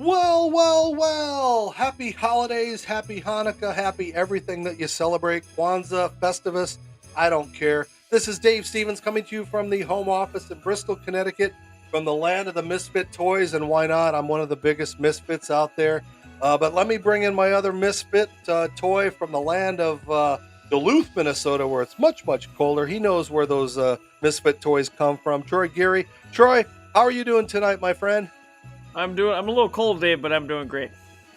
Well, well, well. Happy holidays, happy Hanukkah, happy everything that you celebrate. Kwanzaa, Festivus, I don't care. This is Dave Stevens coming to you from the home office in Bristol, Connecticut, from the land of the misfit toys. And why not? I'm one of the biggest misfits out there. But let me bring in my other misfit toy from the land of Duluth, Minnesota, where it's much, much colder. He knows where those misfit toys come from. Troy Geary. Troy, how are you doing tonight, my friend? I'm a little cold today, but I'm doing great.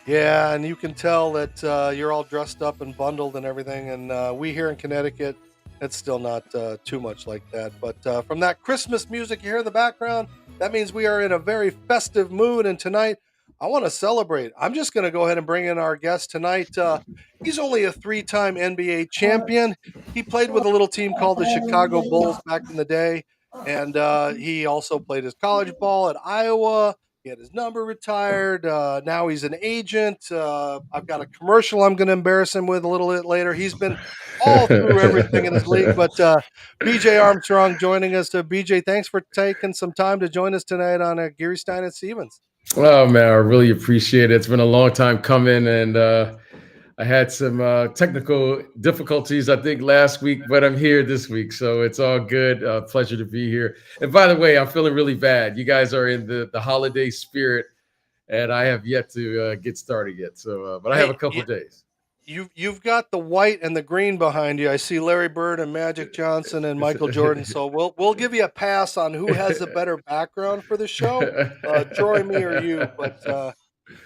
Yeah, and you can tell that you're all dressed up and bundled and everything. And we here in Connecticut, it's still not too much like that. But from that Christmas music you hear in the background, that means we are in a very festive mood. And tonight, I want to celebrate. I'm just going to go ahead and bring in our guest tonight. He's only a three-time NBA champion. He played with a little team called the Chicago Bulls back in the day. And he also played his college ball at Iowa. He had his number retired. Now he's an agent. I've got a commercial I'm going to embarrass him with a little bit later. He's been all through everything in his league. But BJ Armstrong joining us. BJ, thanks for taking some time to join us tonight on Geary, Stein and Stevens. Oh man, I really appreciate it. It's been a long time coming, and I had some technical difficulties, I think, last week, but I'm here this week, so it's all good. Pleasure to be here. And by the way, I'm feeling really bad. You guys are in the holiday spirit, and I have yet to get started yet. So, but I have a Hey, couple of days. you've got the white and the green behind you. I see Larry Bird and Magic Johnson and Michael Jordan. So we'll give you a pass on who has a better background for the show, Troy, me, or you. But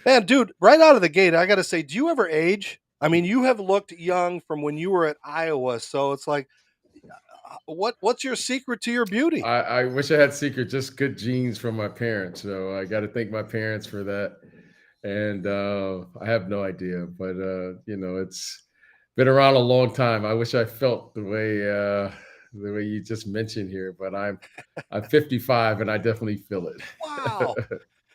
man, dude, right out of the gate, I got to say, do you ever age? I mean, you have looked young from when you were at Iowa. So it's like, what's your secret to your beauty? I wish I had secret, just good genes from my parents. So I got to thank my parents for that. And I have no idea, but it's been around a long time. I wish I felt the way you just mentioned here, but I'm 55 and I definitely feel Wow.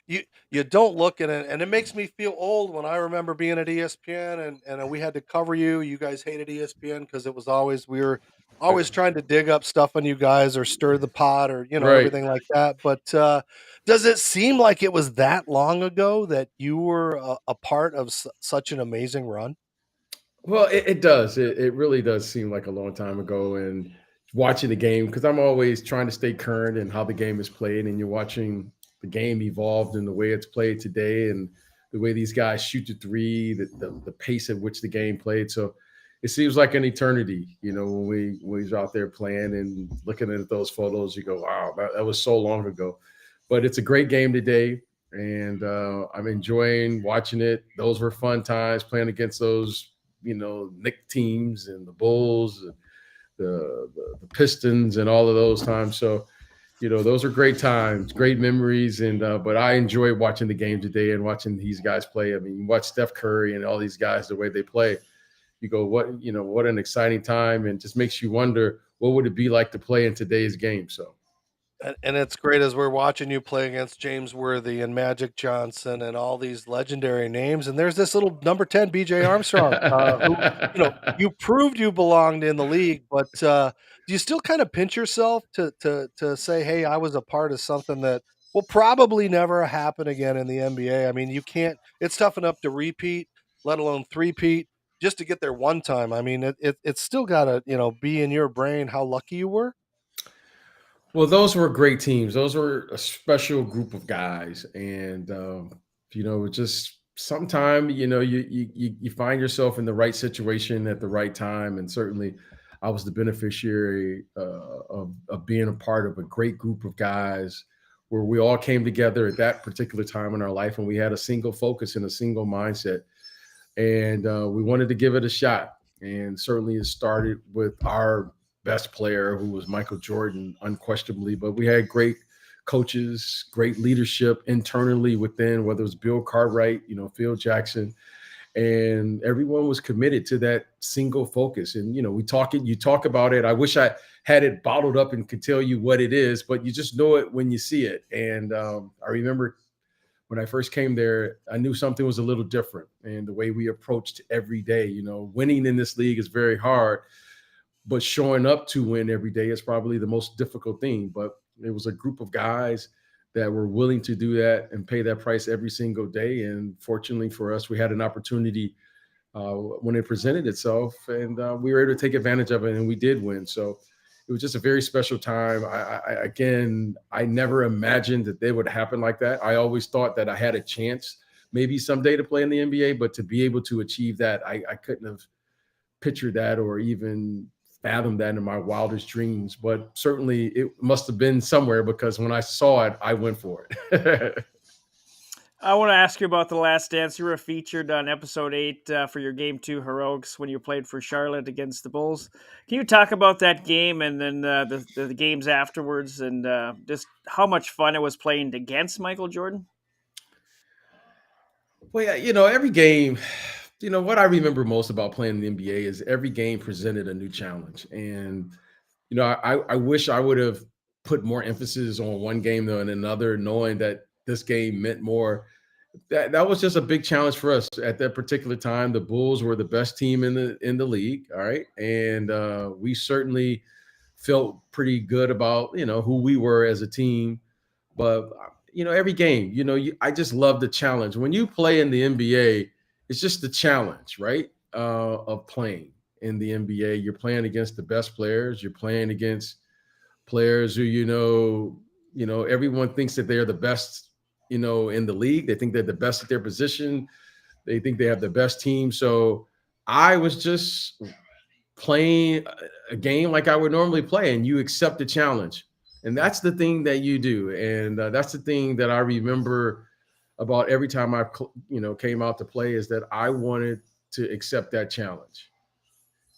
it. You don't look at it, and it makes me feel old when I remember being at ESPN and we had to cover you. You guys hated ESPN because it was always we were always trying to dig up stuff on you guys or stir the pot or Right. everything like that. But does it seem like it was that long ago that you were a part of such an amazing run? Well, it does. It really does seem like a long time ago. And watching the game, because I'm always trying to stay current in how the game is played, and you're watching the game evolved in the way it's played today, and the way these guys shoot the three, the pace at which the game played. So it seems like an eternity, when we was out there playing and looking at those photos. You go, wow, that was so long ago. But it's a great game today, and I'm enjoying watching it. Those were fun times playing against those Nick teams and the Bulls, and the Pistons, and all of those times. So those are great times, great memories, and but I enjoy watching the game today and watching these guys play. I mean, you watch Steph Curry and all these guys, the way they play. You go, what an exciting time, and just makes you wonder what would it be like to play in today's game. So And it's great as we're watching you play against James Worthy and Magic Johnson and all these legendary names. And there's this little number 10 BJ Armstrong, who, you proved you belonged in the league, but do you still kind of pinch yourself to say, hey, I was a part of something that will probably never happen again in the NBA? I mean, you can't, it's tough enough to repeat, let alone three-peat, just to get there one time. I mean, it's still got to, be in your brain how lucky you were. Well, those were great teams. Those were a special group of guys, and just sometime you find yourself in the right situation at the right time, and certainly, I was the beneficiary of being a part of a great group of guys where we all came together at that particular time in our life, and we had a single focus and a single mindset, and we wanted to give it a shot. And certainly, it started with our best player, who was Michael Jordan, unquestionably. But we had great coaches, great leadership internally within, whether it was Bill Cartwright, Phil Jackson, and everyone was committed to that single focus. And you talk about it. I wish I had it bottled up and could tell you what it is, but you just know it when you see it. And I remember when I first came there, I knew something was a little different, and the way we approached every day. Winning in this league is very hard, but showing up to win every day is probably the most difficult thing. But it was a group of guys that were willing to do that and pay that price every single day. And fortunately for us, we had an opportunity when it presented itself, and we were able to take advantage of it, and we did win. So it was just a very special time. I never imagined that they would happen like that. I always thought that I had a chance maybe someday to play in the NBA, but to be able to achieve that, I couldn't have pictured that or even fathomed that in my wildest dreams. But certainly it must have been somewhere, because when I saw it, I went for it. I want to ask you about The Last Dance. You were featured on episode 8 for your Game 2 heroics when you played for Charlotte against the Bulls. Can you talk about that game and then the games afterwards, and just how much fun it was playing against Michael Jordan? Well, yeah, every game, what I remember most about playing in the NBA is every game presented a new challenge. And, I wish I would have put more emphasis on one game than another, knowing that this game meant more. That was just a big challenge for us at that particular time. The Bulls were the best team in the league. All right. And we certainly felt pretty good about, who we were as a team. But every game, I just love the challenge. When you play in the NBA, it's just the challenge, right? Of playing in the NBA. You're playing against the best players. You're playing against players who, everyone thinks that they're the best, in the league. They think they're the best at their position. They think they have the best team. So I was just playing a game like I would normally play, and you accept the challenge. And that's the thing that you do. And that's the thing that I remember about every time I, came out to play, is that I wanted to accept that challenge.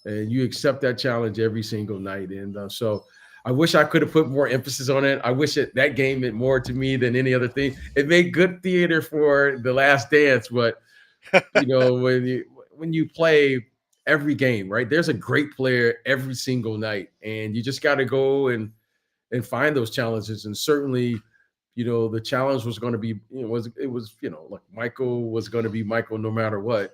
And you accept that challenge every single night. And so I wish I could have put more emphasis on it. I wish that game meant more to me than any other thing. It made good theater for The Last Dance, but when you play every game, right? There's a great player every single night, and you just got to go and find those challenges. And certainly, the challenge was going to be, like Michael was going to be Michael no matter what.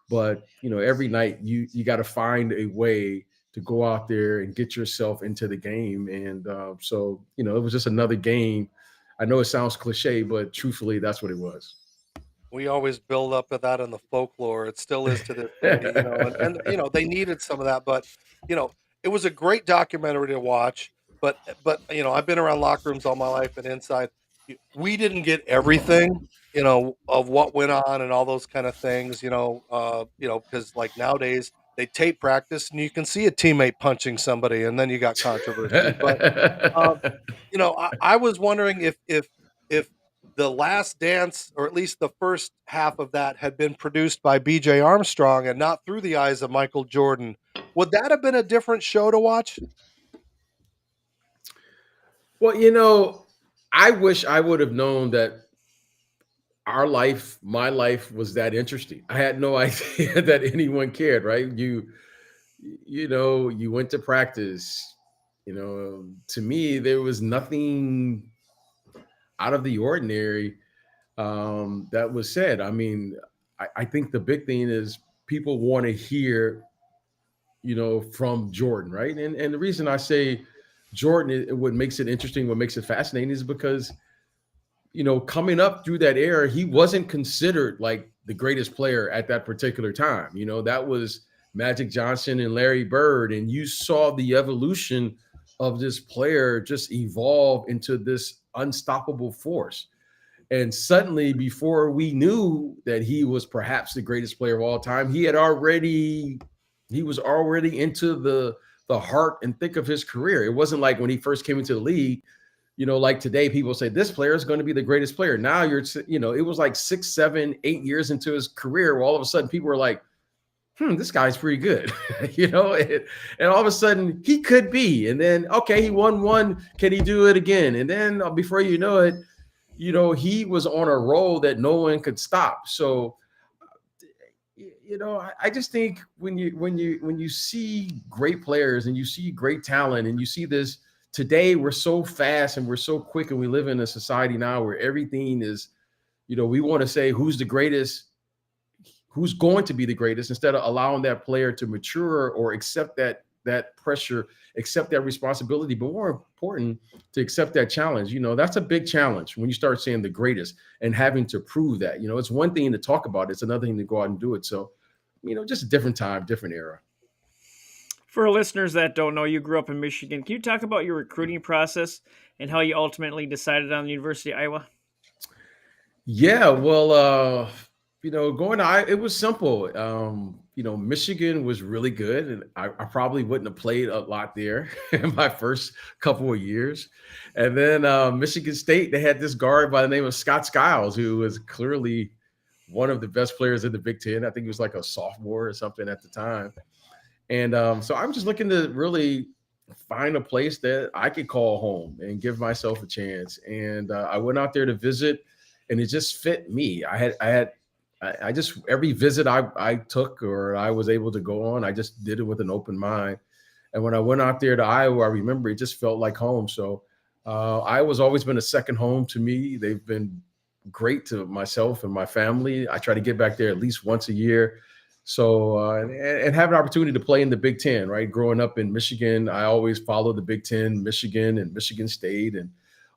But, every night you got to find a way to go out there and get yourself into the game. And so, it was just another game. I know it sounds cliche, but truthfully, that's what it was. We always build up to that in the folklore. It still is to this day, and they needed some of that, but it was a great documentary to watch. But I've been around locker rooms all my life and inside. We didn't get everything, of what went on and all those kind of things, because like nowadays they tape practice and you can see a teammate punching somebody and then you got controversy. But I was wondering if the Last Dance, or at least the first half of that, had been produced by BJ Armstrong and not through the eyes of Michael Jordan, would that have been a different show to watch? Well, I wish I would have known that my life was that interesting. I had no idea that anyone cared, right? You went to practice. To me, there was nothing out of the ordinary that was said. I mean, I think the big thing is people want to hear, from Jordan, right? And the reason I say Jordan, what makes it interesting, what makes it fascinating, is because, coming up through that era, he wasn't considered like the greatest player at that particular time. That was Magic Johnson and Larry Bird. And you saw the evolution of this player just evolve into this unstoppable force. And suddenly, before we knew that he was perhaps the greatest player of all time, he was already into the heart and thick of his career. It wasn't like when he first came into the league, like today, people say this player is going to be the greatest player. Now it was like 6, 7, 8 years into his career where all of a sudden people were like, this guy's pretty good, and all of a sudden he could be. And then, okay, he won one. Can he do it again? And then before you know it, he was on a roll that no one could stop. So, I just think when you see great players and you see great talent and you see this today, we're so fast and we're so quick, and we live in a society now where everything is, we want to say who's the greatest, who's going to be the greatest, instead of allowing that player to mature or accept that that pressure, accept that responsibility, but more important, to accept that challenge. That's a big challenge when you start saying the greatest and having to prove that. It's one thing to talk about it, it's another thing to go out and do it. So, just a different time, different era. For listeners that don't know, you grew up in Michigan. Can you talk about your recruiting process and how you ultimately decided on the University of Iowa? Yeah, well, going to it was simple. Michigan was really good, and I probably wouldn't have played a lot there in my first couple of years. And then Michigan State, they had this guard by the name of Scott Skiles, who was clearly one of the best players in the Big Ten. I think he was like a sophomore or something at the time. And so I'm just looking to really find a place that I could call home and give myself a chance. And I went out there to visit, and it just fit me. I just every visit I took or I was able to go on, I just did it with an open mind. And when I went out there to Iowa, I remember it just felt like home. So Iowa's always been a second home to me. They've been great to myself and my family. I try to get back there at least once a year. So and have an opportunity to play in the Big Ten, right? Growing up in Michigan, I always followed the Big Ten, Michigan and Michigan State and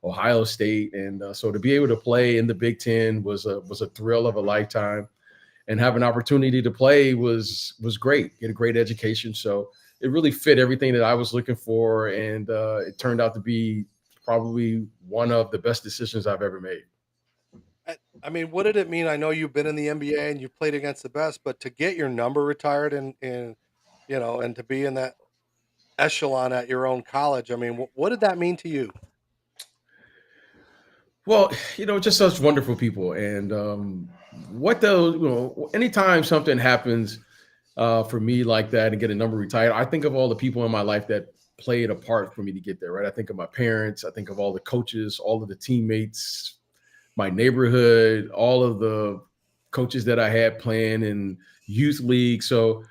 Ohio State. And so to be able to play in the Big Ten was a thrill of a lifetime, and have an opportunity to play was great. Get a great education. So it really fit everything that I was looking for. And it turned out to be probably one of the best decisions I've ever made. I mean, what did it mean? I know you've been in the NBA and you played against the best, but to get your number retired and to be in that echelon at your own college, I mean, what did that mean to you? Well, just such wonderful people. And anytime something happens for me like that and get a number retired, I think of all the people in my life that played a part for me to get there, right? I think of my parents, I think of all the coaches, all of the teammates, my neighborhood, all of the coaches that I had playing in youth league. So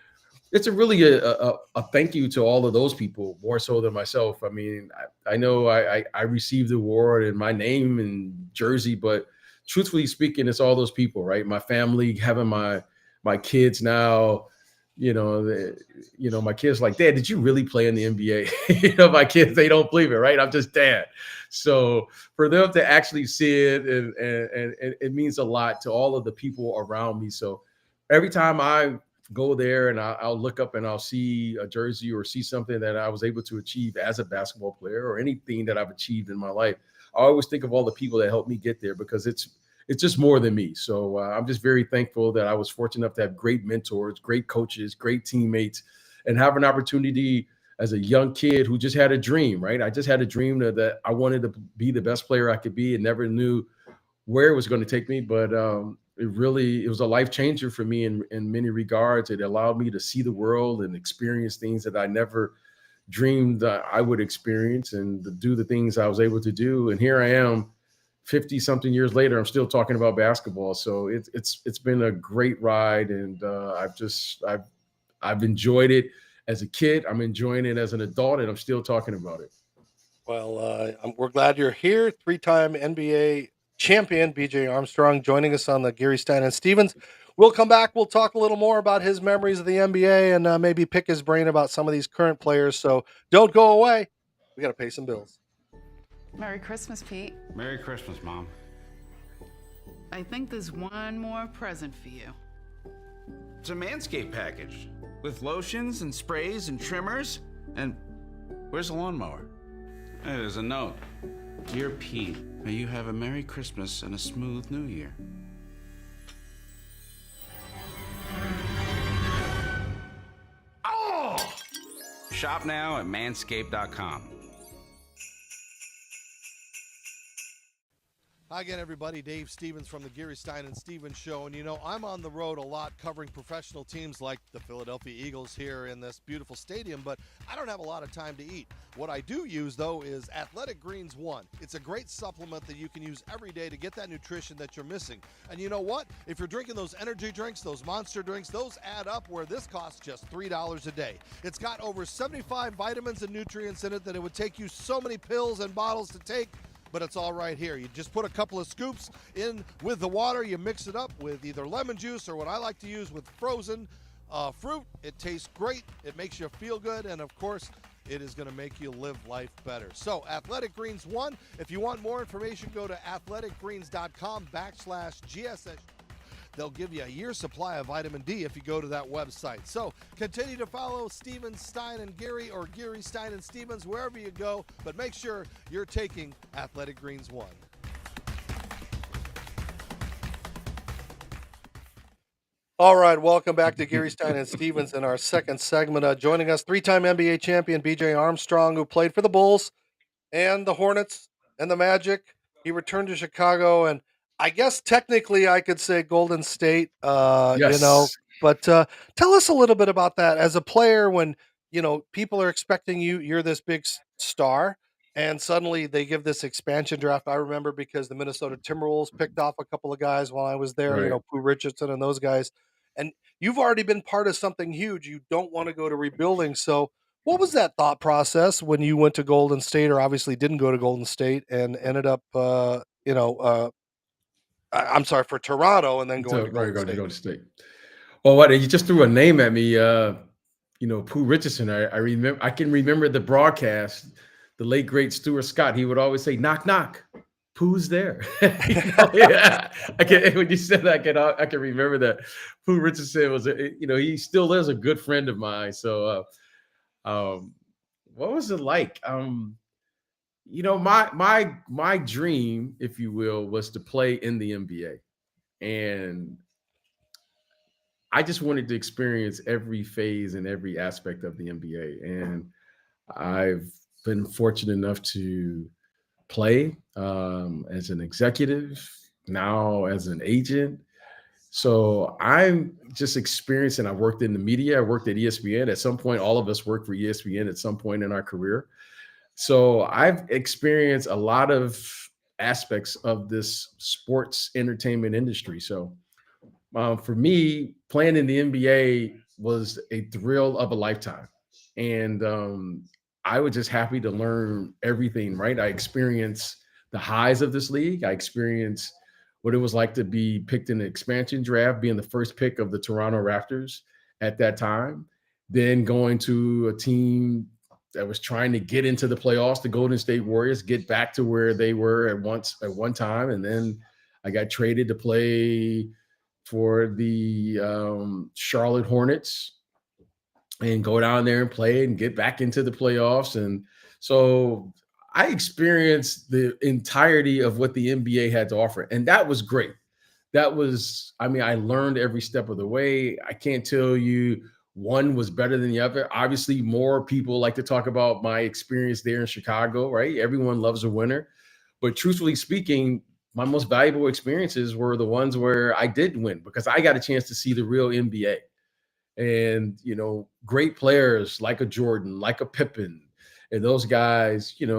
it's really a thank you to all of those people, more so than myself. I mean, I know I received the award in my name and jersey, but truthfully speaking, it's all those people, right? My family, having my kids now, my kids like, Dad, did you really play in the NBA? My kids, they don't believe it, right? I'm just dad. So for them to actually see it, and it means a lot to all of the people around me. So every time I go there and I'll look up and I'll see a jersey or see something that I was able to achieve as a basketball player or anything that I've achieved in my life, I always think of all the people that helped me get there, because it's just more than me. So I'm just very thankful that I was fortunate enough to have great mentors, great coaches, great teammates, and have an opportunity as a young kid who just had a dream, right? I just had a dream that I wanted to be the best player I could be, and never knew where it was going to take me. But it was a life changer for me in many regards. It allowed me to see the world and experience things that I never dreamed I would experience, and to do the things I was able to do. And here I am 50 something years later, I'm still talking about basketball. So it's been a great ride. And I've enjoyed it as a kid. I'm enjoying it as an adult, and I'm still talking about it. Well, we're glad you're here. 3-time NBA champion BJ Armstrong joining us on the Geary, Stein and Stevens. We'll come back. We'll talk a little more about his memories of the NBA and maybe pick his brain about some of these current players. So don't go away. We got to pay some bills. Merry Christmas, Pete. Merry Christmas, Mom. I think there's one more present for you. It's a Manscaped package with lotions and sprays and trimmers. And where's the lawnmower? Hey, there's a note. Dear Pete, may you have a Merry Christmas and a smooth New Year. Oh! Shop now at manscaped.com. Hi again, everybody. Dave Stevens from the Geary, Stein and Stevens Show. And I'm on the road a lot covering professional teams like the Philadelphia Eagles here in this beautiful stadium, but I don't have a lot of time to eat. What I do use, though, is Athletic Greens One. It's a great supplement that you can use every day to get that nutrition that you're missing. And you know what? If you're drinking those energy drinks, those monster drinks, those add up, where this costs just $3 a day. It's got over 75 vitamins and nutrients in it that it would take you so many pills and bottles to take, but it's all right here. You just put a couple of scoops in with the water, you mix it up with either lemon juice or what I like to use with frozen fruit. It tastes great. It makes you feel good. And of course, it is going to make you live life better. So Athletic Greens 1. If you want more information, go to athleticgreens.com/GSS. They'll give you a year's supply of vitamin D if you go to that website. So continue to follow Stevens, Stein, and Geary, or Geary, Stein, and Stevens, wherever you go. But make sure you're taking Athletic Greens 1. All right, welcome back to Geary, Stein, and Stevens in our second segment. Joining us, three-time NBA champion BJ Armstrong, who played for the Bulls and the Hornets and the Magic. He returned to Chicago, and I guess technically I could say Golden State, Yes. but tell us a little bit about that. As a player, when, people are expecting you're this big star, and suddenly they give this expansion draft. I remember because the Minnesota Timberwolves picked off a couple of guys while I was there, Right. Pooh Richardson and those guys. And you've already been part of something huge. You don't want to go to rebuilding. So what was that thought process when you went to Golden State, or obviously didn't go to Golden State and ended up, I'm sorry, for Toronto and then going So to right, Golden go to State? go to state. Well, what you just threw a name at me. Pooh Richardson. I remember. I can remember the broadcast. The late great Stuart Scott. He would always say, "Knock, knock. Pooh's there." Yeah. I can. When you said that, I can remember that. Pooh Richardson was, he still is a good friend of mine. So, what was it like? My dream, if you will, was to play in the NBA, and I just wanted to experience every phase and every aspect of the NBA. And I've been fortunate enough to play as an executive, now as an agent. So I'm just experiencing. I worked in the media. I worked at ESPN. At some point, all of us worked for ESPN at some point in our career. So I've experienced a lot of aspects of this sports entertainment industry. So for me, playing in the NBA was a thrill of a lifetime. And I was just happy to learn everything, right? I experienced the highs of this league. I experienced what it was like to be picked in the expansion draft, being the first pick of the Toronto Raptors at that time, then going to a team that was trying to get into the playoffs, the Golden State Warriors, get back to where they were at one time. And then I got traded to play for the Charlotte Hornets and go down there and play and get back into the playoffs. And so I experienced the entirety of what the NBA had to offer. And that was great. I learned every step of the way. I can't tell you one was better than the other. Obviously, more people like to talk about my experience there in Chicago, right? Everyone loves a winner. But truthfully speaking, my most valuable experiences were the ones where I did win, because I got a chance to see the real NBA. And, great players like a Jordan, like a Pippen, and those guys, they're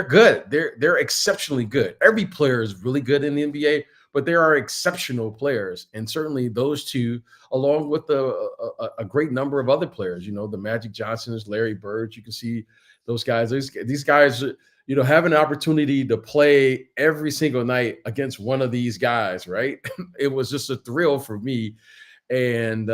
good. They're exceptionally good. Every player is really good in the NBA, but there are exceptional players, and certainly those two, along with a great number of other players. The Magic Johnsons, Larry Bird. You can see those guys. These guys, have an opportunity to play every single night against one of these guys. Right? It was just a thrill for me, and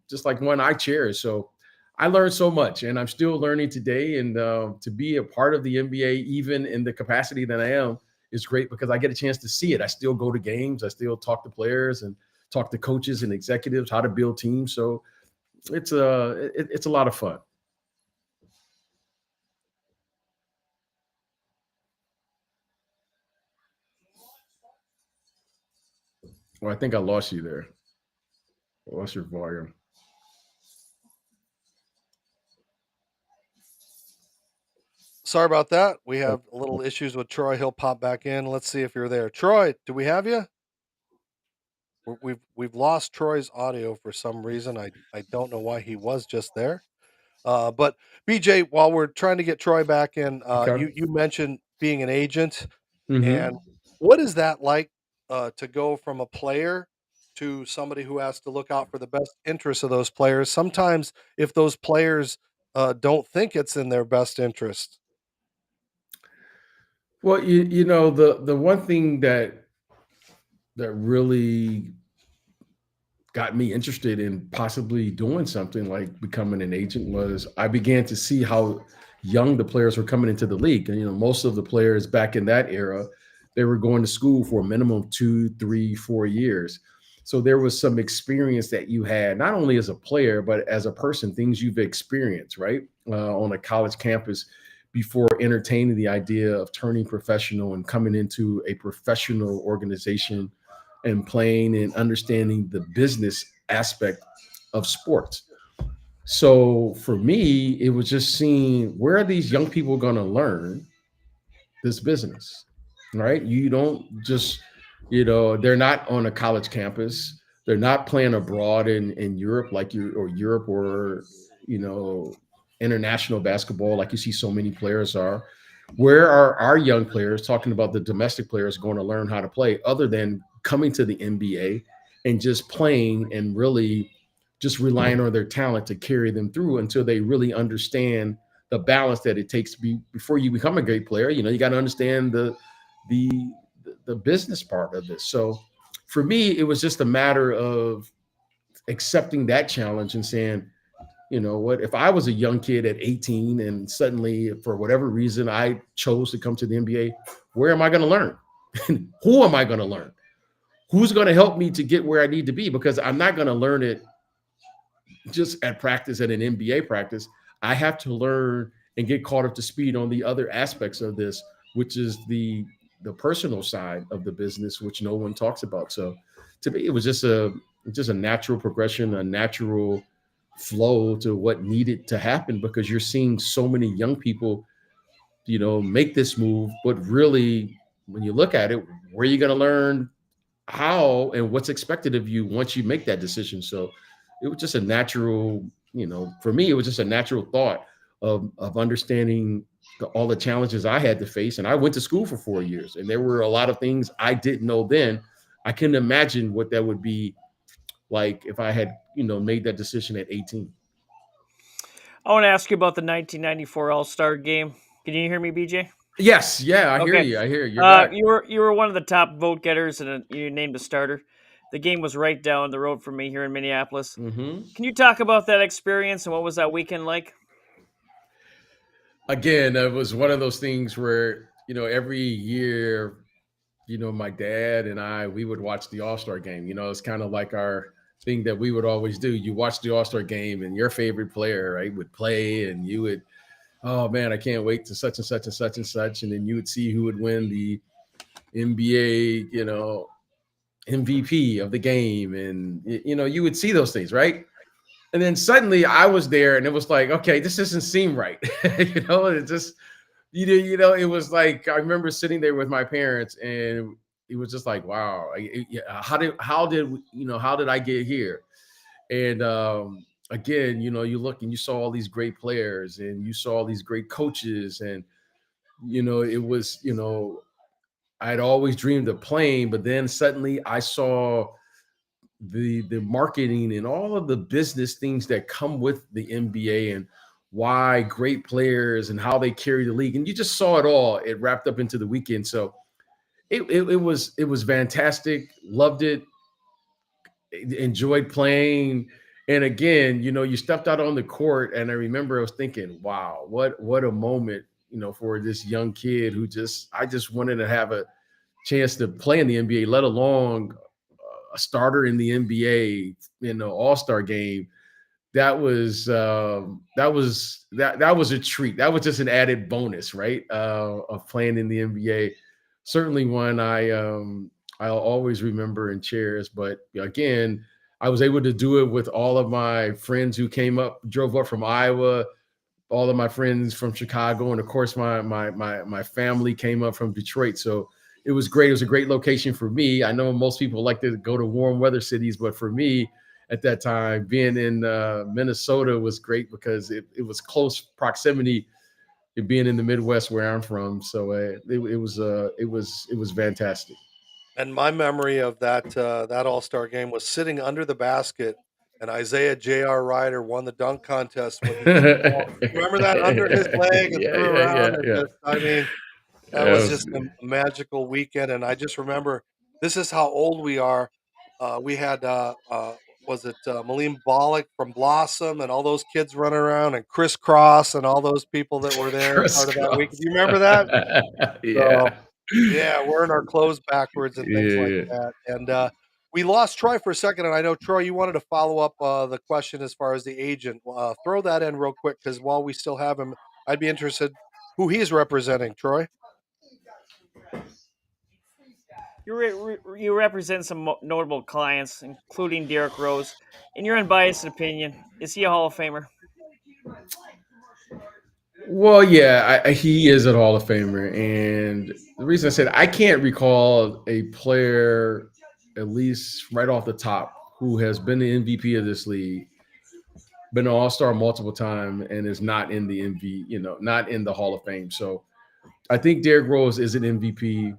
just like one I cherish. So I learned so much, and I'm still learning today. And to be a part of the NBA, even in the capacity that I am, is great because I get a chance to see it. I still go to games. I still talk to players and talk to coaches and executives how to build teams. So it's a lot of fun. Well, I think I lost you there. I lost your volume. Sorry about that. We have a little issues with Troy. He'll pop back in. Let's see if you're there. Troy, do we have you? We've lost Troy's audio for some reason. I don't know why he was just there. But BJ, while we're trying to get Troy back in, Okay. you mentioned being an agent, Mm-hmm. and what is that like to go from a player to somebody who has to look out for the best interests of those players? Sometimes, if those players don't think it's in their best interest. Well, the one thing that really got me interested in possibly doing something like becoming an agent was I began to see how young the players were coming into the league. And, most of the players back in that era, they were going to school for a minimum of 2, 3, 4 years. So there was some experience that you had, not only as a player, but as a person, things you've experienced, right? On a college campus before entertaining the idea of turning professional and coming into a professional organization and playing and understanding the business aspect of sports. So for me, it was just seeing where are these young people going to learn this business, right? You don't just, they're not on a college campus. They're not playing abroad in Europe Europe or, international basketball like you see so many players are. Where are our young players talking about the domestic players going to learn how to play other than coming to the NBA and just playing and really just relying on their talent to carry them through until they really understand the balance that it takes to be before you become a great player. You got to understand the business part of this. So for me, it was just a matter of accepting that challenge and saying, you know what, if I was a young kid at 18 and suddenly for whatever reason I chose to come to the NBA, where am I going to learn? Who am I going to learn? Who's going to help me to get where I need to be? Because I'm not going to learn it just at practice at an NBA practice. I have to learn and get caught up to speed on the other aspects of this, which is the personal side of the business, which no one talks about. So to me, it was just a natural progression, a natural flow to what needed to happen, because you're seeing so many young people, make this move. But really, when you look at it, where are you going to learn how and what's expected of you once you make that decision? So it was just a natural, for me, it was just a natural thought of understanding all the challenges I had to face. And I went to school for 4 years, and there were a lot of things I didn't know then. I couldn't imagine what that would be like if I had, made that decision at 18. I want to ask you about the 1994 All-Star game. Can you hear me, BJ? Yes. Yeah. I hear Okay. you. I hear you. You're back. You were one of the top vote getters, and you named a starter. The game was right down the road from me here in Minneapolis. Mm-hmm. Can you talk about that experience and what was that weekend like? Again, it was one of those things where, every year, my dad and we would watch the All-Star game. It's kind of like our thing that we would always do. You watch the All-Star game and your favorite player, right, would play, and you would, oh man, I can't wait to such and such and such and such. And then you would see who would win the NBA, MVP of the game. And, you would see those things, right? And then suddenly I was there and it was like, okay, this doesn't seem right. It just, it was like, I remember sitting there with my parents and it was just like, wow, how did I get here? And again, you look and you saw all these great players and you saw all these great coaches, and, it was, I'd always dreamed of playing, but then suddenly I saw the marketing and all of the business things that come with the NBA and why great players and how they carry the league. And you just saw it all. It wrapped up into the weekend. So it was fantastic. Loved it. Enjoyed playing. And again, you stepped out on the court, and I remember I was thinking, wow, what a moment, for this young kid who I just wanted to have a chance to play in the NBA, let alone a starter in the NBA, All-Star game. That was a treat. That was just an added bonus, right? Of playing in the NBA. Certainly one I'll always remember and cherish. But again, I was able to do it with all of my friends who drove up from Iowa, all of my friends from Chicago, and of course my family came up from Detroit. So it was great. It was a great location for me. I know most people like to go to warm weather cities, but for me at that time, being in Minnesota was great because it was close proximity to being in the Midwest where I'm from. So it was fantastic. And my memory of that All-Star game was sitting under the basket, and Isaiah J.R. Ryder won the dunk contest with remember that, under his leg and threw around. Yeah. That was just a magical weekend. And I just remember, this is how old we are. We had was it Maleem Bollock from Blossom and all those kids running around, and Chris Cross and all those people that were there Chris part of that week. Do Cross. you remember that? So, Yeah. yeah, wearing our clothes backwards and things like Yeah. that. And we lost Troy for a second, and I know, Troy, you wanted to follow up the question as far as the agent. Throw that in real quick, because while we still have him, I'd be interested who he's representing, Troy. You represent some notable clients, including Derrick Rose. In your unbiased opinion, is he a Hall of Famer? Well, yeah, he is a Hall of Famer. And the reason I said I can't recall a player, at least right off the top, who has been the MVP of this league, been an All-Star multiple times, and is not in the not in the Hall of Fame. So I think Derrick Rose is an MVP.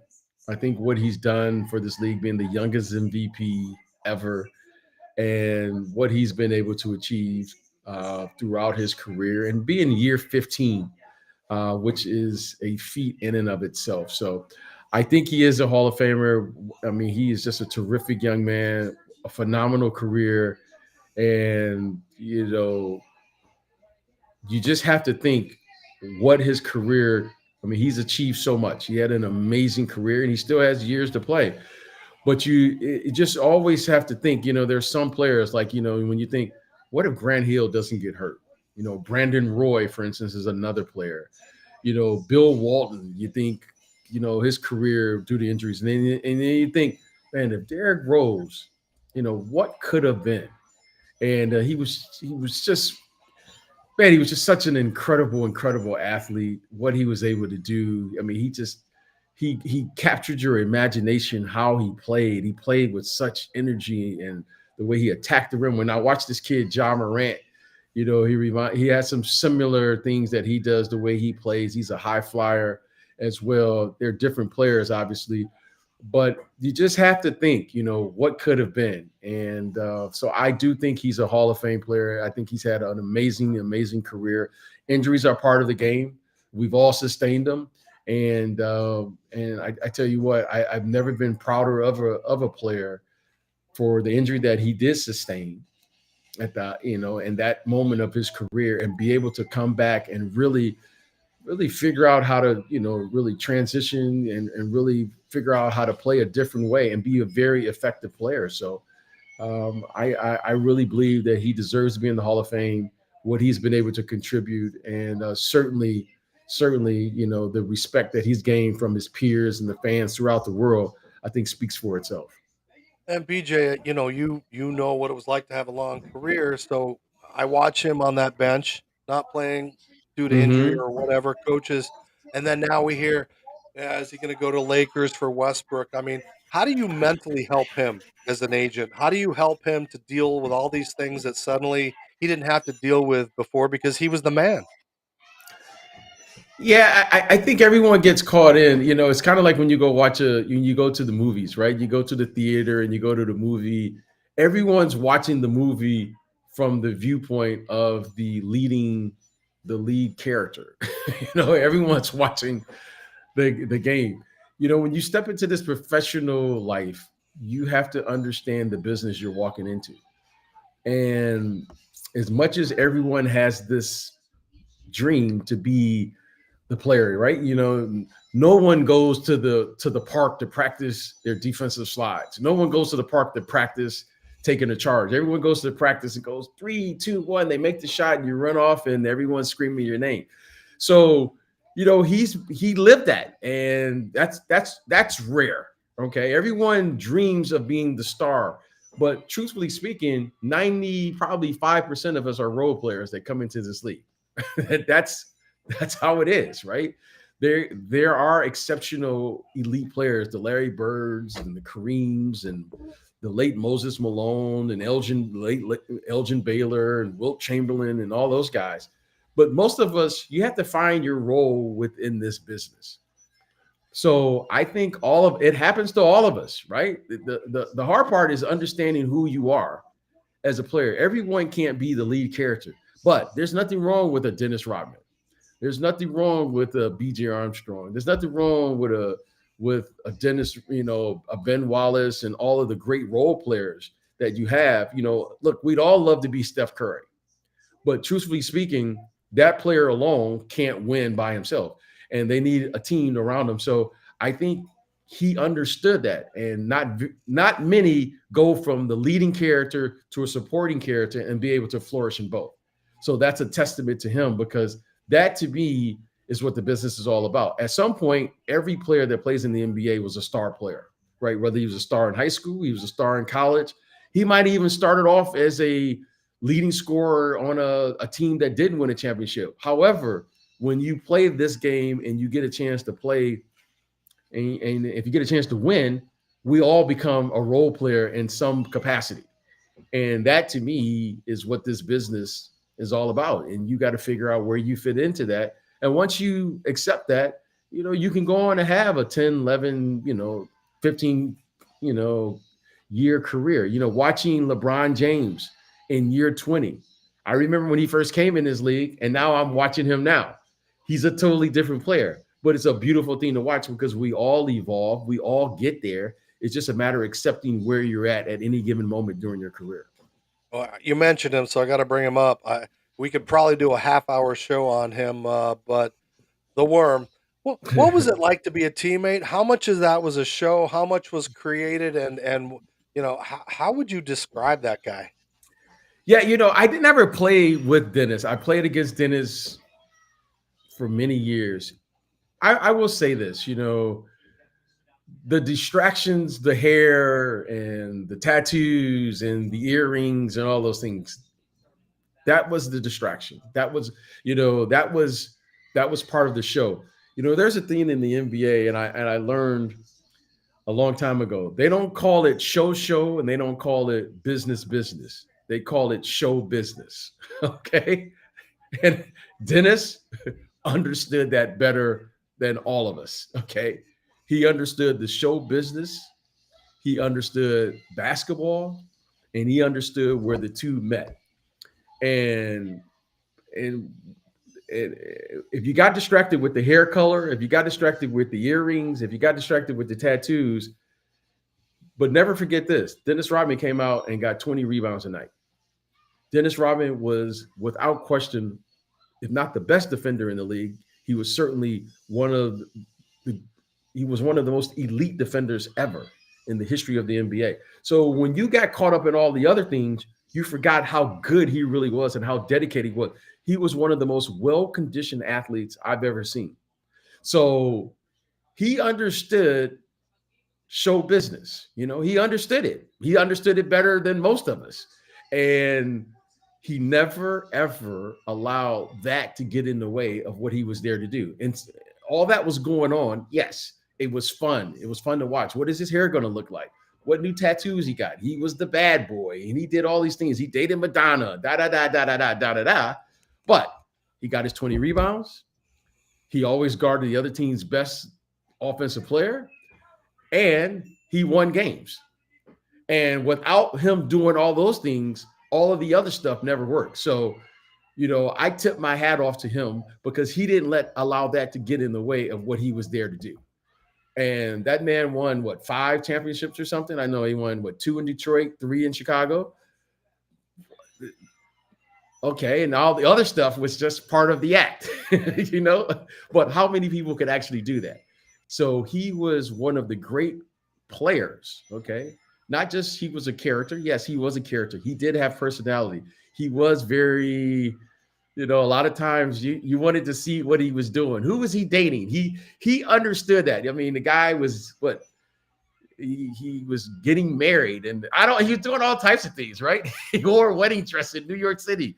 I think what he's done for this league, being the youngest MVP ever, and what he's been able to achieve throughout his career, and being year 15, which is a feat in and of itself. So I think he is a Hall of Famer. I mean, he is just a terrific young man, a phenomenal career. And, you just have to think what his career, I mean, he's achieved so much. He had an amazing career, and he still has years to play. But you just always have to think, there's some players like, when you think, what if Grant Hill doesn't get hurt? Brandon Roy, for instance, is another player. Bill Walton, you think, his career due to injuries. And then you think, man, if Derrick Rose, what could have been? And he was just such an incredible athlete. What he was able to do. I mean, he captured your imagination how he played. He played with such energy, and the way he attacked the rim. When I watched this kid, Ja Morant, he has some similar things that he does, the way he plays. He's a high flyer as well. They're different players, obviously, but you just have to think, what could have been. And so I do think he's a Hall of Fame player. I think he's had an amazing career. Injuries are part of the game. We've all sustained them. And I tell you what, I've never been prouder of a player for the injury that he did sustain at in that moment of his career, and be able to come back and really figure out how to, really transition and really figure out how to play a different way and be a very effective player. So I really believe that he deserves to be in the Hall of Fame, what he's been able to contribute, and certainly, the respect that he's gained from his peers and the fans throughout the world, I think speaks for itself. And BJ, you know what it was like to have a long career. So I watch him on that bench, not playing due to injury Mm-hmm. or whatever, coaches. And then now we hear, is he going to go to Lakers for Westbrook? I mean, how do you mentally help him as an agent? How do you help him to deal with all these things that suddenly he didn't have to deal with before because he was the man? Yeah, I think everyone gets caught in. It's kind of like when you go when you go to the movies, right? You go to the theater and you go to the movie. Everyone's watching the movie from the viewpoint of the lead character. Everyone's watching the game. When you step into this professional life, you have to understand the business you're walking into. And as much as everyone has this dream to be the player, right? No one goes to the park to practice their defensive slides. No one goes to the park to practice taking a charge. Everyone goes to the practice and goes 3, 2, 1. They make the shot and you run off and everyone's screaming your name. So, he lived that, and that's rare. Okay, everyone dreams of being the star, but truthfully speaking, 95% of us are role players that come into this league. That's how it is, right? There are exceptional elite players, the Larry Birds and the Kareems and the late Moses Malone and Elgin Baylor and Wilt Chamberlain and all those guys. But most of us, you have to find your role within this business. So I think it happens to all of us, right? The hard part is understanding who you are as a player. Everyone can't be the lead character, but there's nothing wrong with a Dennis Rodman. There's nothing wrong with a BJ Armstrong. There's nothing wrong with a Dennis, a Ben Wallace, and all of the great role players that you have, look, we'd all love to be Steph Curry, but truthfully speaking, that player alone can't win by himself, and they need a team around him. So I think he understood that, and not many go from the leading character to a supporting character and be able to flourish in both. So that's a testament to him, because that, to me, is what the business is all about. At some point, every player that plays in the NBA was a star player, right? Whether he was a star in high school, he was a star in college. He might even started off as a leading scorer on a team that didn't win a championship. However, when you play this game and you get a chance to play, and if you get a chance to win, we all become a role player in some capacity. And that, to me, is what this business is all about. And you got to figure out where you fit into that. And once you accept that, you can go on to have a 10, 11, 15, year career. Watching LeBron James in year 20. I remember when he first came in this league, and now I'm watching him now. He's a totally different player, but it's a beautiful thing to watch, because we all evolve. We all get there. It's just a matter of accepting where you're at any given moment during your career. Well, you mentioned him, so I got to bring him up. We could probably do a half-hour show on him, but the Worm. What was it like to be a teammate? How much of that was a show? How much was created? And how would you describe that guy? Yeah, I didn't ever play with Dennis. I played against Dennis for many years. I will say this, the distractions, the hair and the tattoos and the earrings and all those things, that was the distraction. That was part of the show. There's a thing in the NBA, and I learned a long time ago. They don't call it show, and they don't call it business. They call it show business. Okay. And Dennis understood that better than all of us. Okay. He understood the show business. He understood basketball, and he understood where the two met. And if you got distracted with the hair color, if you got distracted with the earrings, if you got distracted with the tattoos, but never forget this: Dennis Rodman came out and got 20 rebounds a night. Dennis Rodman was, without question, if not the best defender in the league, he was certainly one of the most elite defenders ever in the history of the NBA. So when you got caught up in all the other things, you forgot how good he really was and how dedicated he was. He was one of the most well-conditioned athletes I've ever seen. So he understood show business. He understood it. He understood it better than most of us. And he never, ever allowed that to get in the way of what he was there to do. And all that was going on. Yes, it was fun. It was fun to watch. What is his hair going to look like? What new tattoos he got? He was the bad boy, and he did all these things. He dated Madonna, da-da-da-da-da-da-da-da-da. But he got his 20 rebounds. He always guarded the other team's best offensive player, and he won games. And without him doing all those things, all of the other stuff never worked. So, I tip my hat off to him, because he didn't allow that to get in the way of what he was there to do. And that man won, 5 championships or something? I know he won, 2 in Detroit, 3 in Chicago. Okay, and all the other stuff was just part of the act, But how many people could actually do that? So he was one of the great players, okay? Not just he was a character. Yes, he was a character. He did have personality. He was very, a lot of times you wanted to see what he was doing. Who was he dating? He understood that. I mean, the guy was he was getting married, and he was doing all types of things, right? He wore a wedding dress in New York City.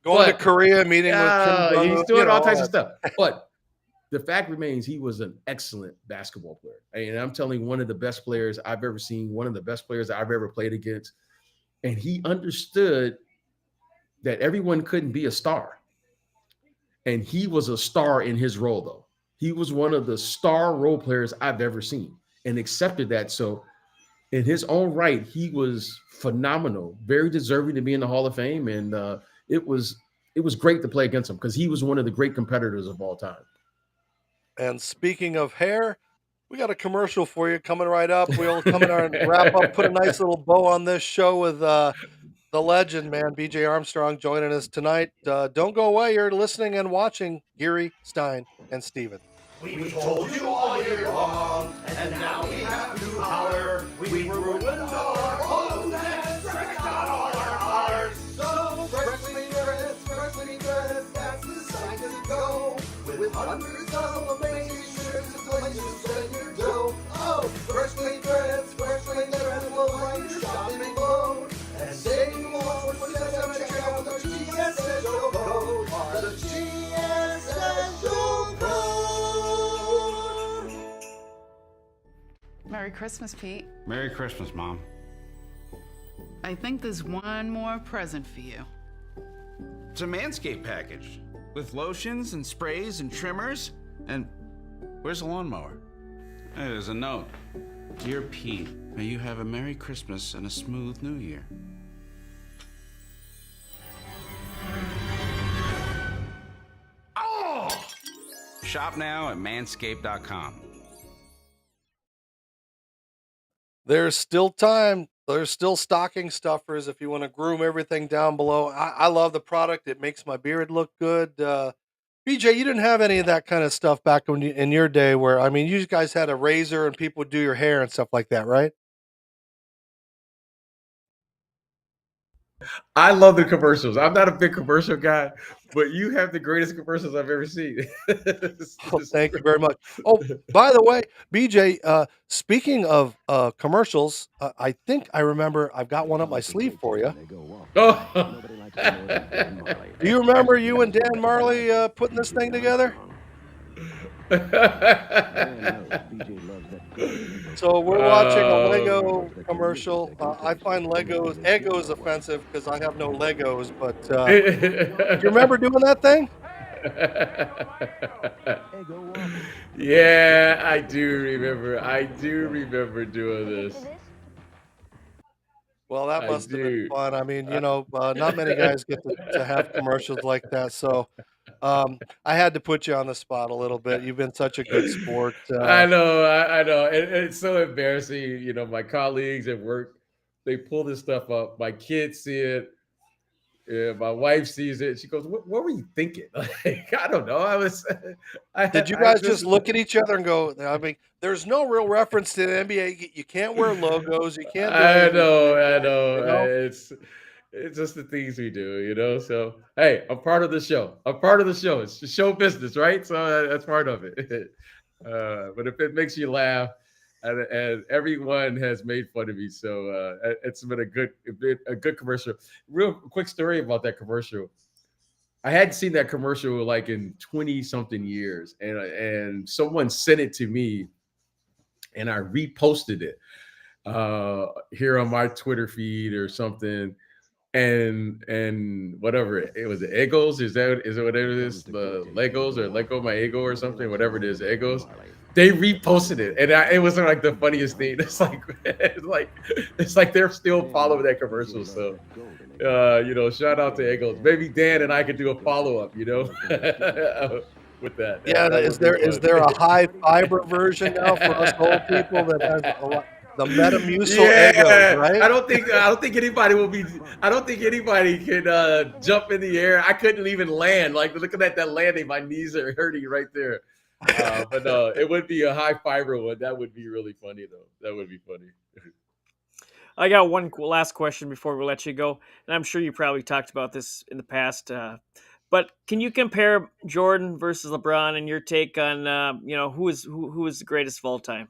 Going to Korea, meeting with He's doing all types of stuff. But the fact remains, he was an excellent basketball player. And I'm telling you, one of the best players I've ever seen, one of the best players I've ever played against. And he understood that everyone couldn't be a star. And he was a star in his role, though. He was one of the star role players I've ever seen, and accepted that. So in his own right, he was phenomenal, very deserving to be in the Hall of Fame. And it was great to play against him, because he was one of the great competitors of all time. And speaking of hair, We got a commercial for you coming right up. We'll come in and wrap up, put a nice little bow on this show with the legend, man, BJ Armstrong joining us tonight. Don't go away. You're listening and watching Geary, Stein, and Stevens. We told you all year long, and now we have to holler. We ruined all our clothes and stretched out all our collars. So freshly dressed, that's the sight to go. With hundreds of amazing shirts and places to spend your dough. Oh, freshly dressed, will light your shopping load. And save you more for the check with our GSS Show code. The GSS Show code. Merry Christmas, Pete. Merry Christmas, Mom. I think there's one more present for you. It's a Manscaped package with lotions and sprays and trimmers. And where's the lawnmower? Hey, there's a note. Dear Pete, may you have a Merry Christmas and a smooth New Year. Oh! Shop now at manscaped.com. There's still time. There's still stocking stuffers if you want to groom everything down below. I love the product. It makes my beard look good. BJ, you didn't have any of that kind of stuff back when in your day where, I mean, you guys had a razor and people would do your hair and stuff like that, right? I love the commercials. I'm not a big commercial guy, but you have the greatest commercials I've ever seen. Oh, thank you very much. Oh, by the way, BJ, speaking of commercials, I think I remember I've got one up my sleeve for you. Oh. Do you remember you and Dan Marley putting this thing together? So we're watching a Lego commercial. I find Egos offensive because I have no Legos, but do you remember doing that thing? Yeah, I do remember. I do remember doing this. Well, that must have been fun. I mean, not many guys get to have commercials like that. So I had to put you on the spot a little bit. You've been such a good sport. I know. It's so embarrassing. My colleagues at work, they pull this stuff up. My kids see it. Yeah, my wife sees it. She goes, "What were you thinking?" Like, I don't know. Did you guys just look at each other and go? I mean, there's no real reference to the NBA. You can't wear logos. You can't. I know. It's just the things we do, So, hey, I'm part of the show. It's the show business, right? So that's part of it. But if it makes you laugh, and everyone has made fun of me, so it's been a good commercial. Real quick story about that commercial. I hadn't seen that commercial like in 20-something years, and someone sent it to me, and I reposted it here on my Twitter feed or something. And whatever it was, the Egos, is it what it is? The Legos or Lego my ego or something, whatever it is, Egos. They reposted it, and it was like the funniest thing. It's like they're still following that commercial. So, shout out to Egos. Maybe Dan and I could do a follow up. With that. Yeah, is there a high fiber version now for us old people that has a lot? The Metamucil Egos, right? I don't think anybody can jump in the air. I couldn't even land. Like looking at that landing, my knees are hurting right there. But no, it would be a high fiber one. That would be really funny, though. That would be funny. I got one last question before we let you go, and I'm sure you probably talked about this in the past. But can you compare Jordan versus LeBron and your take on who is the greatest of all time?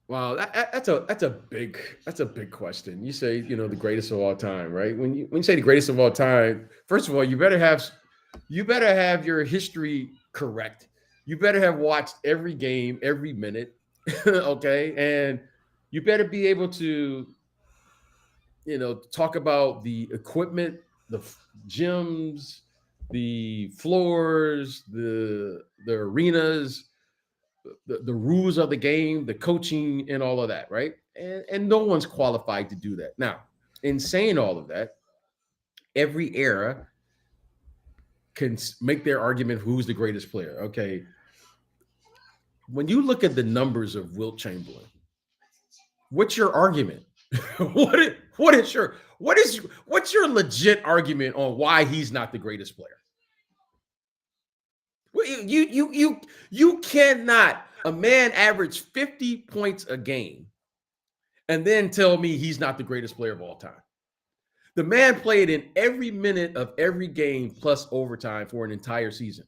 Wow, that's a big question. You say the greatest of all time, right? When you say the greatest of all time, first of all, you better have your history correct. You better have watched every game, every minute, okay? And you better be able to, talk about the equipment, the gyms, the floors, the arenas, the rules of the game, the coaching, and all of that, right? And no one's qualified to do that. Now, in saying all of that, every era can make their argument who's the greatest player. Okay, when you look at the numbers of Wilt Chamberlain, what's your argument? What's your legit argument on why he's not the greatest player? You cannot. A man average 50 points a game and then tell me he's not the greatest player of all time. The man played in every minute of every game plus overtime for an entire season.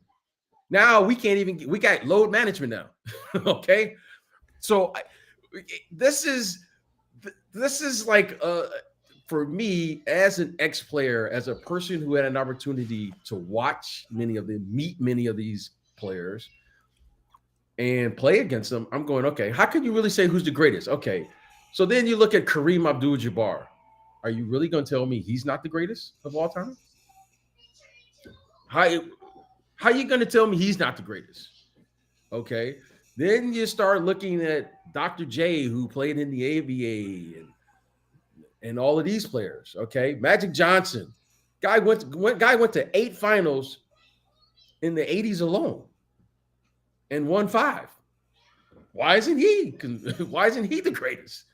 Now we got load management now. Okay. So this is like for me as an ex-player, as a person who had an opportunity to watch many of them, meet many of these players and play against them, I'm going, okay, how can you really say who's the greatest? Okay. So then you look at Kareem Abdul-Jabbar. Are you really going to tell me he's not the greatest of all time? How are you going to tell me he's not the greatest? Okay. Then you start looking at Dr. J, who played in the ABA and all of these players. Okay. Magic Johnson. Guy went to 8 finals in the 80s alone and won 5. Why isn't he the greatest?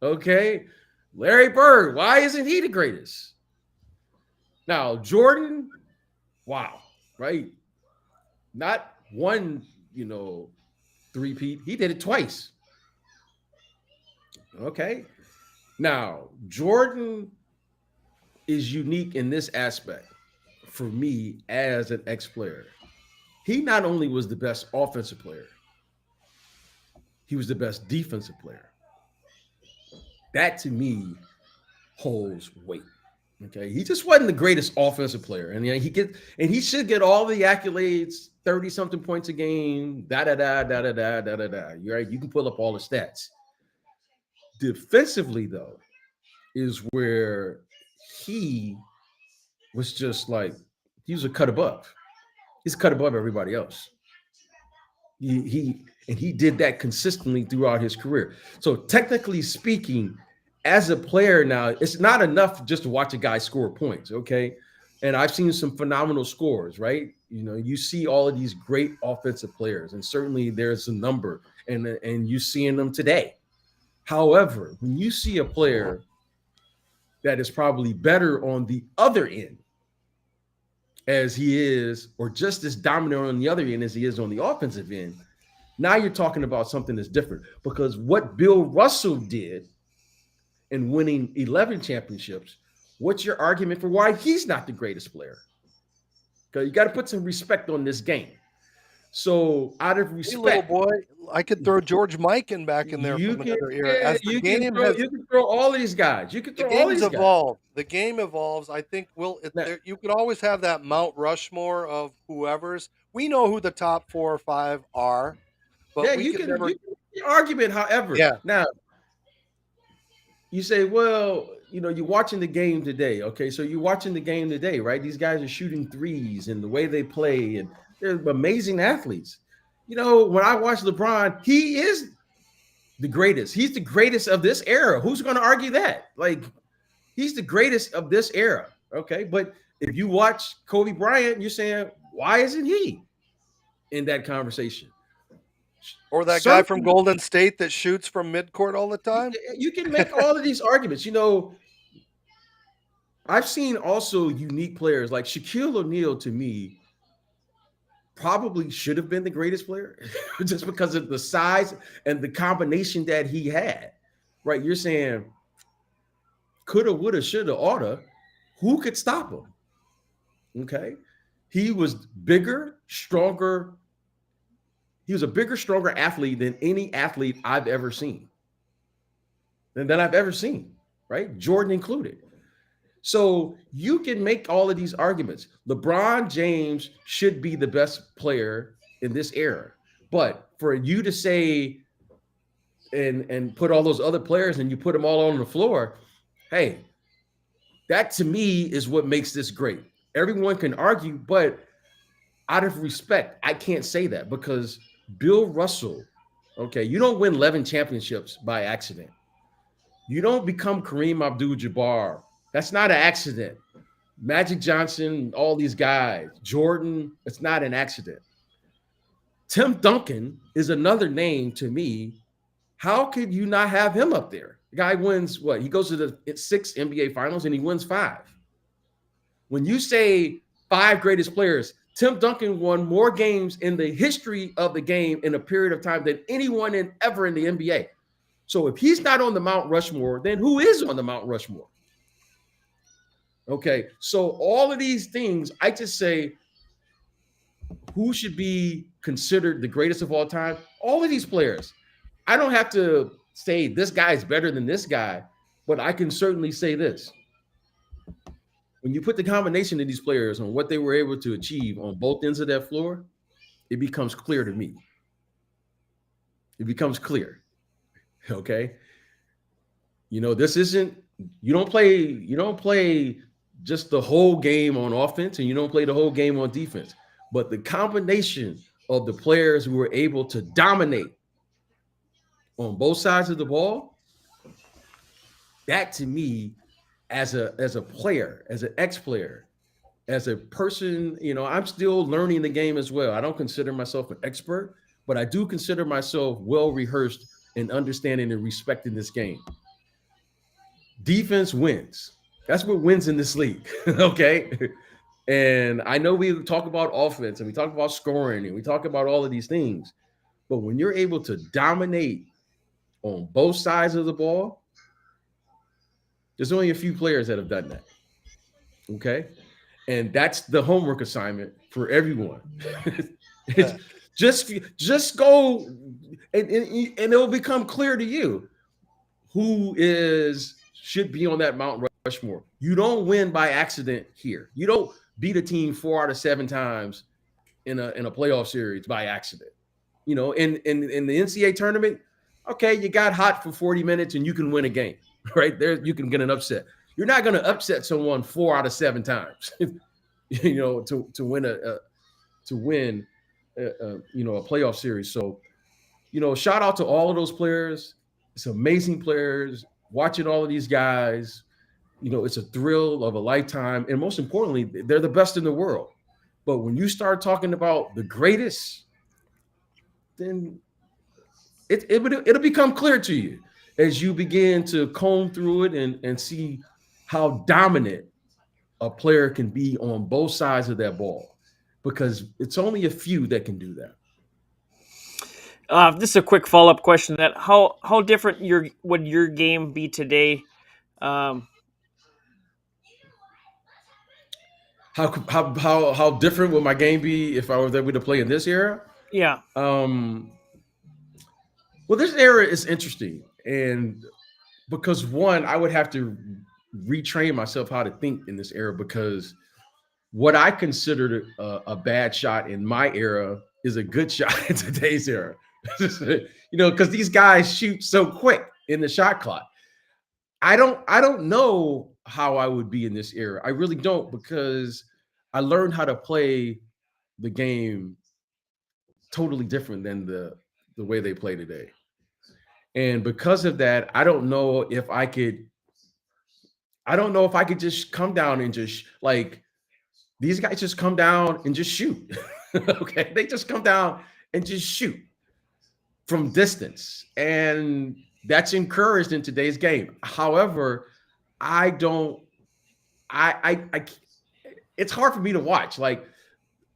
Okay. Larry Bird, why isn't he the greatest? Now, Jordan, wow, right? Not one, three-peat. He did it twice. Okay. Now, Jordan is unique in this aspect for me as an ex-player. He not only was the best offensive player, he was the best defensive player. That to me holds weight. Okay, he just wasn't the greatest offensive player, and he should get all the accolades, 30-something points a game, da. You're right. You can pull up all the stats. Defensively, though, is where he was just like he was a cut above. He's a cut above everybody else. He did that consistently throughout his career. So technically speaking, as a player now, it's not enough just to watch a guy score points, okay? And I've seen some phenomenal scores, right? You see all of these great offensive players, and certainly there's a number, and you're seeing them today. However, when you see a player that is probably better on the other end as he is, or just as dominant on the other end as he is on the offensive end, now you're talking about something that's different. Because what Bill Russell did in winning 11 championships, what's your argument for why he's not the greatest player? Because you got to put some respect on this game. So out of respect, hey, little boy, I could throw George Mikan back in there from another era. You can throw all these guys. You can throw all these guys. The game evolves. I think you could always have that Mount Rushmore of whoever's. We know who the top 4 or 5 are, but you can argument. However, now you say, well, you're watching the game today. Okay, so you're watching the game today, right? These guys are shooting threes and the way they play, and they're amazing athletes. When I watch LeBron, he is the greatest. He's the greatest of this era. Who's going to argue that? Like, he's the greatest of this era. Okay, but if you watch Kobe Bryant, you're saying, why isn't he in that conversation? Or that guy from Golden State that shoots from midcourt all the time? You can make all of these arguments. I've seen also unique players like Shaquille O'Neal, to me, probably should have been the greatest player just because of the size and the combination that he had, right? You're saying coulda, woulda, shoulda, oughta. Who could stop him? Okay. He was bigger, stronger. He was a bigger, stronger athlete than any athlete I've ever seen. Right? Jordan included. So you can make all of these arguments. LeBron James should be the best player in this era. But for you to say and put all those other players and you put them all on the floor, hey, that to me is what makes this great. Everyone can argue, but out of respect, I can't say that because Bill Russell, okay, you don't win 11 championships by accident. You don't become Kareem Abdul-Jabbar. That's not an accident. Magic Johnson, all these guys, Jordan, it's not an accident. Tim Duncan is another name to me. How could you not have him up there? The guy wins what? He goes to the 6 NBA finals and he wins 5. When you say 5 greatest players, Tim Duncan won more games in the history of the game in a period of time than anyone ever in the NBA. So if he's not on the Mount Rushmore, then who is on the Mount Rushmore? Okay, so all of these things, I just say, who should be considered the greatest of all time? All of these players. I don't have to say this guy is better than this guy, but I can certainly say this. When you put the combination of these players on what they were able to achieve on both ends of that floor, it becomes clear to me. It becomes clear. Okay. This isn't, you don't play just the whole game on offense and you don't play the whole game on defense, but the combination of the players who were able to dominate on both sides of the ball, that to me, as a player, as an ex-player, as a person, I'm still learning the game as well. I don't consider myself an expert, but I do consider myself well-rehearsed in understanding and respecting this game. Defense wins. That's what wins in this league, okay? And I know we talk about offense and we talk about scoring and we talk about all of these things, but when you're able to dominate on both sides of the ball, there's only a few players that have done that, okay? And that's the homework assignment for everyone. It's just go and it'll become clear to you who should be on that Mount Rushmore. You don't win by accident here. You don't beat a team 4 out of 7 times in a playoff series by accident. In the NCAA tournament, okay, you got hot for 40 minutes and you can win a game, right? There you can get an upset. You're not going to upset someone 4 out of 7 times, to win a playoff series. So, shout out to all of those players. It's amazing players. Watching all of these guys, it's a thrill of a lifetime. And most importantly, they're the best in the world. But when you start talking about the greatest, then it'll become clear to you as you begin to comb through it and see how dominant a player can be on both sides of that ball, because it's only a few that can do that. This is a quick follow-up question. That how different would your game be today? How different would my game be if I was able to play in this era? Yeah. Well, this era is interesting, and because one, I would have to retrain myself how to think in this era, because what I considered a bad shot in my era is a good shot in today's era. Because these guys shoot so quick in the shot clock. I don't know how I would be in this era. I really don't, because I learned how to play the game totally different than the way they play today. And because of that, I don't know if I could just come down and just, like, these guys just come down and just shoot. Okay. They just come down and just shoot from distance. And that's encouraged in today's game. However, it's hard for me to watch. Like,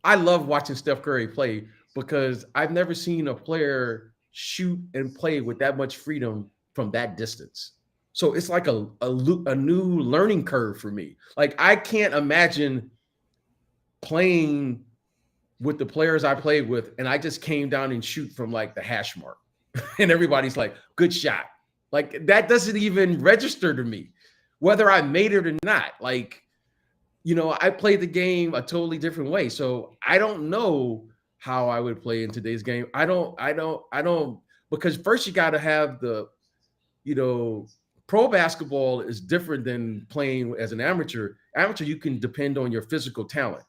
I love watching Steph Curry play because I've never seen a player shoot and play with that much freedom from that distance. So it's like a new learning curve for me. Like, I can't imagine playing with the players I played with and I just came down and shoot from like the hash mark and everybody's like, good shot. Like, that doesn't even register to me, whether I made it or not. Like, I played the game a totally different way. So I don't know how I would play in today's game. I don't, because first you got to have pro basketball is different than playing as an amateur. Amateur, you can depend on your physical talent.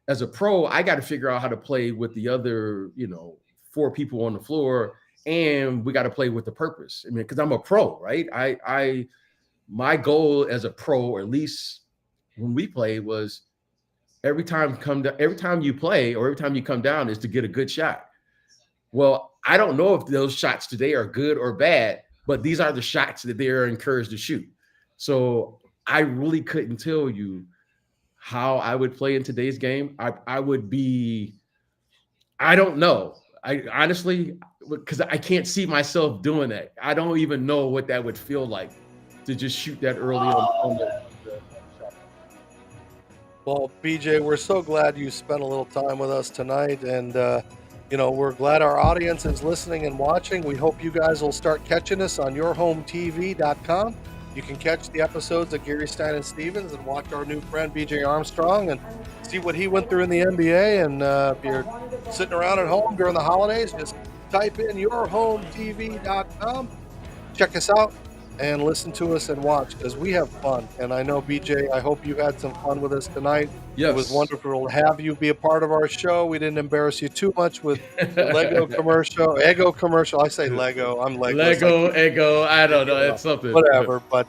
As a pro, I got to figure out how to play with the other, 4 people on the floor, and we got to play with the purpose. I mean, because I'm a pro, right? My goal as a pro, or at least when we play, was every time you play or every time you come down is to get a good shot. Well, I don't know if those shots today are good or bad, but these are the shots that they are encouraged to shoot. So I really couldn't tell you how I would play in today's game. I would be, I don't know. I honestly, because I can't see myself doing that. I don't even know what that would feel like to just shoot that early on the shot. Well, BJ, we're so glad you spent a little time with us tonight, and we're glad our audience is listening and watching. We hope you guys will start catching us on yourhometv.com. You can catch the episodes of Geary, Stein and Stevens and watch our new friend BJ Armstrong and see what he went through in the NBA. And if you're sitting around at home during the holidays, just type in yourhometv.com. Check us out and listen to us and watch, because we have fun. And I know, BJ, I hope you had some fun with us tonight. Yes. It was wonderful to have you be a part of our show. We didn't embarrass you too much with the Lego commercial, Ego commercial. I say Lego. I'm Lego. Ego. I don't know. It's something. Whatever. But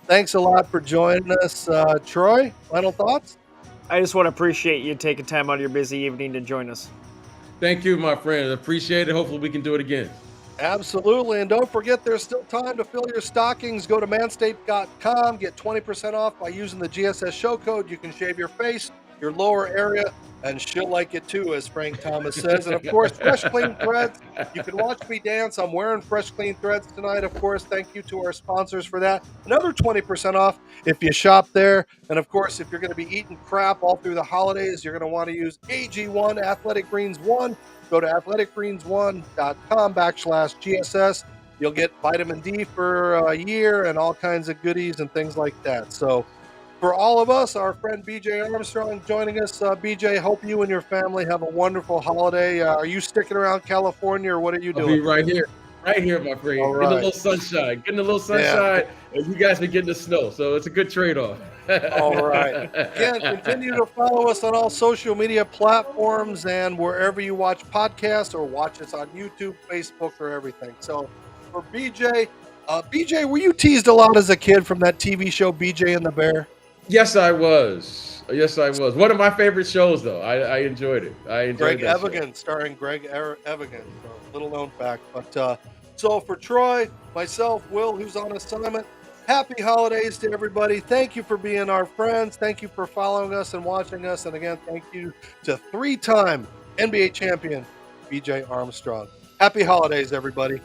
thanks a lot for joining us. Troy, final thoughts? I just want to appreciate you taking time out of your busy evening to join us. Thank you, my friend. Appreciate it. Hopefully we can do it again. Absolutely. And don't forget, there's still time to fill your stockings. Go to manscaped.com. Get 20% off by using the GSS Show code. You can shave your face, your lower area, and she'll like it too, as Frank Thomas says. And of course, Fresh Clean Threads. You can watch me dance. I'm wearing Fresh Clean Threads tonight. Of course, thank you to our sponsors for that. Another 20% off if you shop there. And of course, if you're going to be eating crap all through the holidays, you're going to want to use AG1, Athletic Greens 1. Go to athleticgreens1.com/GSS. You'll get vitamin D for a year and all kinds of goodies and things like that. So for all of us, our friend BJ Armstrong joining us. BJ, hope you and your family have a wonderful holiday. Are you sticking around California, or what are you doing? I'll be right here, my friend. All Getting a right. little sunshine. And you guys are getting the snow. So it's a good trade-off. All right. Again, continue to follow us on all social media platforms and wherever you watch podcasts, or watch us on YouTube, Facebook, or everything. So for BJ, BJ, were you teased a lot as a kid from that TV show BJ and the Bear? Yes, I was. One of my favorite shows, though. I enjoyed it. I enjoyed Greg that Evigan, starring Greg Evigan. So, little known fact. But so for Troy, myself, Will, who's on assignment, happy holidays to everybody. Thank you for being our friends. Thank you for following us and watching us. And again, thank you to 3-time NBA champion BJ Armstrong. Happy holidays, everybody.